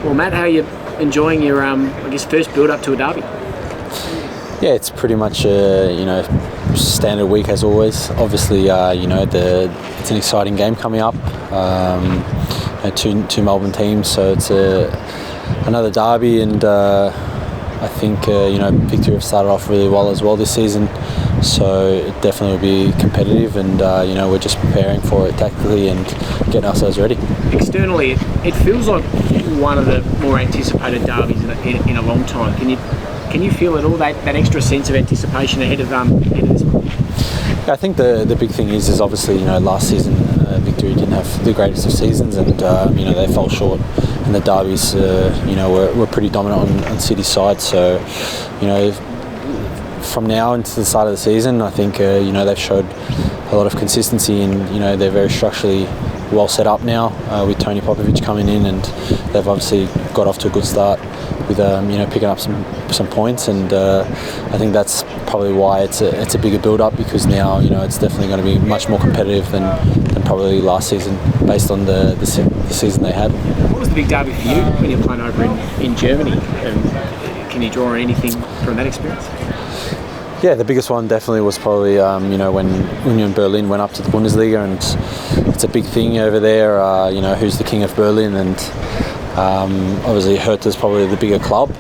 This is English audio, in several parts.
Well, Matt, how are you enjoying your, first build-up to a derby? Yeah, it's pretty much a standard week as always. Obviously, it's an exciting game coming up. Two Melbourne teams, so it's another derby, and I think Victory have started off really well as well this season. So it definitely will be competitive, and we're just preparing for it tactically and getting ourselves ready. Externally, it feels like one of the more anticipated derbies in a long time. Can you feel at all that extra sense of anticipation ahead of this one? Yeah, I think the big thing is obviously last season Victory didn't have the greatest of seasons, and they fell short. And the derbies, were pretty dominant on City's side. So, from now into the start of the season, I think they've showed a lot of consistency, and they're very structurally well set up now with Tony Popovic coming in, and they've obviously got off to a good start with picking up some points, and I think that's probably why it's a bigger build-up, because now it's definitely going to be much more competitive than probably last season based on the season they had. What was the big derby for you when you were playing over in Germany? Can you draw on anything from that experience? Yeah, the biggest one definitely was probably when Union Berlin went up to the Bundesliga, and it's a big thing over there. Who's the king of Berlin, and obviously Hertha's probably the bigger club,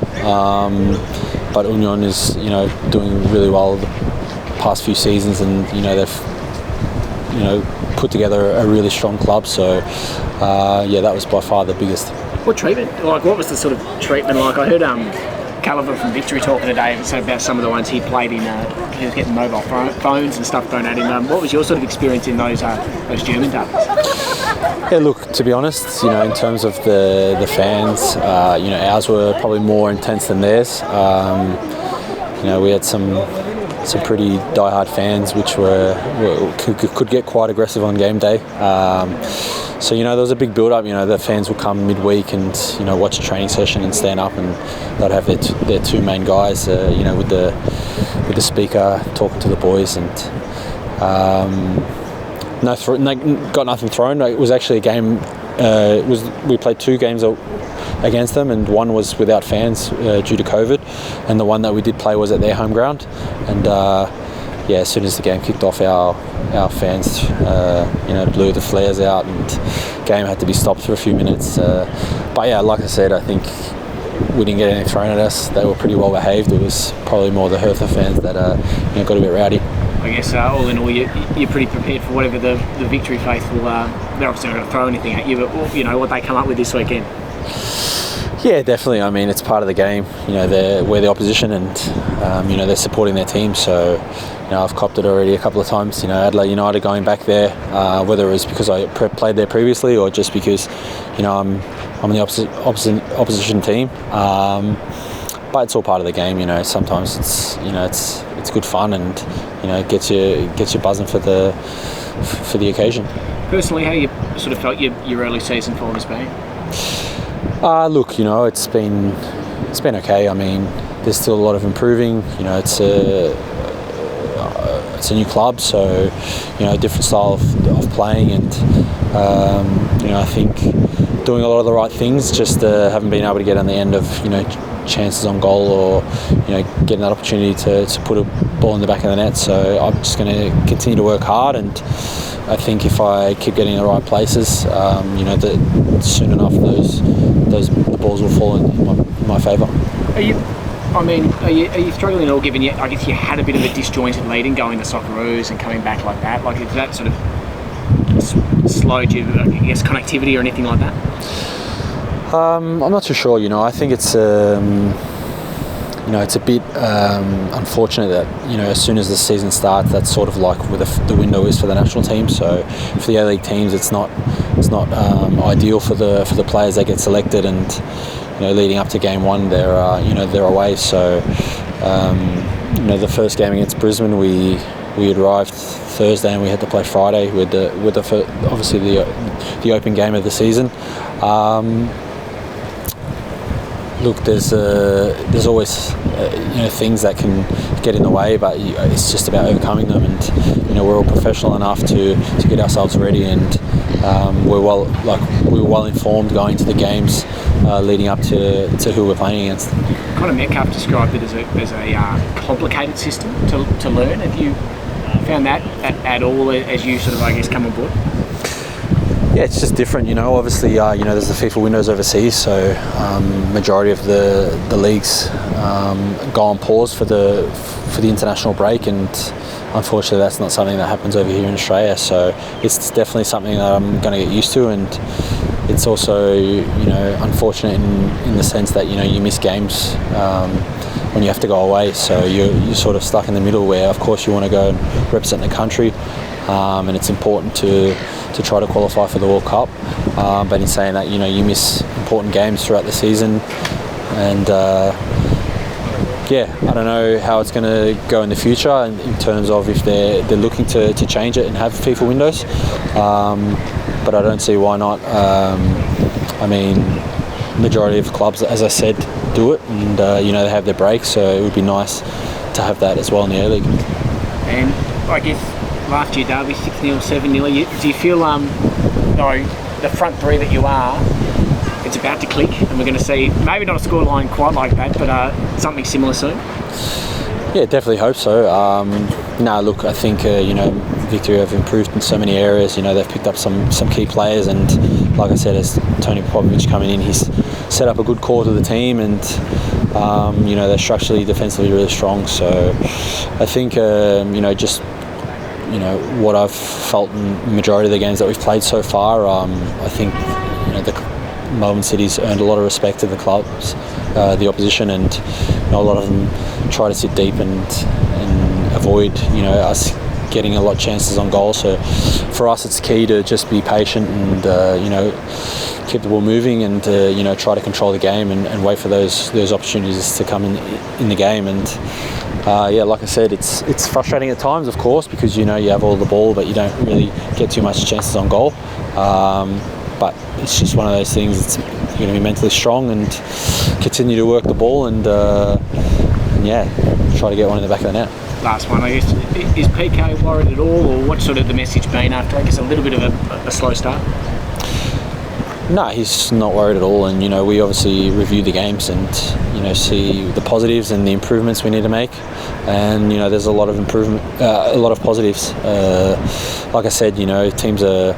but Union is doing really well the past few seasons, and they've put together a really strong club. So that was by far the biggest. What treatment? What was the sort of treatment like? I heard Caliver from Victory talking today about some of the ones he played in. He was getting mobile phones and stuff thrown at him. What was your sort of experience in those German derbies? Yeah, look, to be honest, in terms of the fans, ours were probably more intense than theirs. We had some pretty die-hard fans, which could get quite aggressive on game day. So there was a big build-up. The fans would come midweek and watch a training session and stand up, and they'd have their two main guys, with the speaker talking to the boys, and got nothing thrown. It was actually a game. We played two games against them, and one was without fans due to COVID, and the one that we did play was at their home ground. And as soon as the game kicked off, our fans blew the flares out, and the game had to be stopped for a few minutes. But yeah, like I said, I think we didn't get anything thrown at us. They were pretty well behaved. It was probably more the Hertha fans that got a bit rowdy. I guess all in all, you're pretty prepared for whatever the Victory faithful. They're obviously not going to throw anything at you, but what they come up with this weekend. Yeah, definitely. I mean, it's part of the game. We're the opposition, and they're supporting their team. So, I've copped it already a couple of times. Adelaide United going back there, whether it was because I played there previously or just because, I'm the opposition team. But it's all part of the game. Sometimes it's good fun, and gets you buzzing for the occasion. Personally, how you sort of felt your early season form has been? Look, it's been okay. I mean, there's still a lot of improving. It's a new club, so a different style of playing, and I think doing a lot of the right things. Just haven't been able to get on the end of chances on goal, or getting that opportunity to put a ball in the back of the net. So I'm just going to continue to work hard, and I think if I keep getting in the right places, that soon enough the balls will fall in my favour. Are you struggling at all, given I guess you had a bit of a disjointed lead in going to Socceroos and coming back like that? Like, did that sort of slowed you, I guess, connectivity or anything like that? I'm not too sure. I think it's it's a bit unfortunate that as soon as the season starts, that's sort of like where the window is for the national team. So for the A-League teams, it's not ideal for the players that get selected, and leading up to game one, they're away. So the first game against Brisbane, we arrived Thursday and we had to play Friday with obviously the open game of the season. Look, there's always things that can get in the way, but it's just about overcoming them. And we're all professional enough to get ourselves ready, and we were well informed going to the games leading up to who we're playing against. Conor Metcalf described it as a complicated system to learn. Have you found that at all as you sort of, I guess, come on board? Yeah, it's just different, obviously, there's the FIFA windows overseas, so majority of the leagues go on pause for the international break, and unfortunately that's not something that happens over here in Australia, so it's definitely something that I'm going to get used to, and it's also, unfortunate in the sense that, you miss games when you have to go away, so you're sort of stuck in the middle where, of course, you want to go and represent the country, and it's important to try to qualify for the World Cup, but in saying that, you miss important games throughout the season, and I don't know how it's going to go in the future in terms of if they're looking to change it and have FIFA windows, but I don't see why not. Majority of clubs, as I said, do it, and they have their breaks, so it would be nice to have that as well in the A-League. And I guess last year Derby 6-0, 7-0. Do you feel the front three that you are, it's about to click, and we're going to see maybe not a scoreline quite like that, but something similar soon? Yeah, definitely hope so. I think Victory have improved in so many areas. They've picked up some key players, and like I said, as Tony Popovic coming in, he's set up a good core to the team, and they're structurally, defensively really strong. So I think what I've felt in the majority of the games that we've played so far, I think the Melbourne City's earned a lot of respect to the clubs, the opposition, and a lot of them try to sit deep and avoid us getting a lot of chances on goal. So for us, it's key to just be patient and keep the ball moving, and try to control the game and wait for those opportunities to come in the game. And like I said, it's frustrating at times, of course, because you have all the ball, but you don't really get too much chances on goal. But it's just one of those things. You're going to be mentally strong and continue to work the ball, and try to get one in the back of the net. Last one, I guess. Is PK worried at all, or what's sort of the message been after, I guess, a little bit of a slow start? No, he's not worried at all, and we obviously review the games and see the positives and the improvements we need to make, and there's a lot of improvement, a lot of positives. Like I said, teams are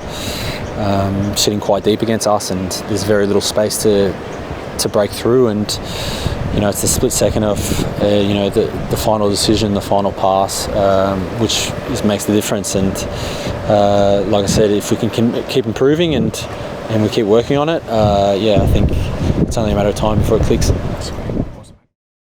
sitting quite deep against us, and there's very little space to break through, and it's the split second of the final decision, the final pass, which makes the difference. And like I said, if we can keep improving and we keep working on it, I think it's only a matter of time before it clicks.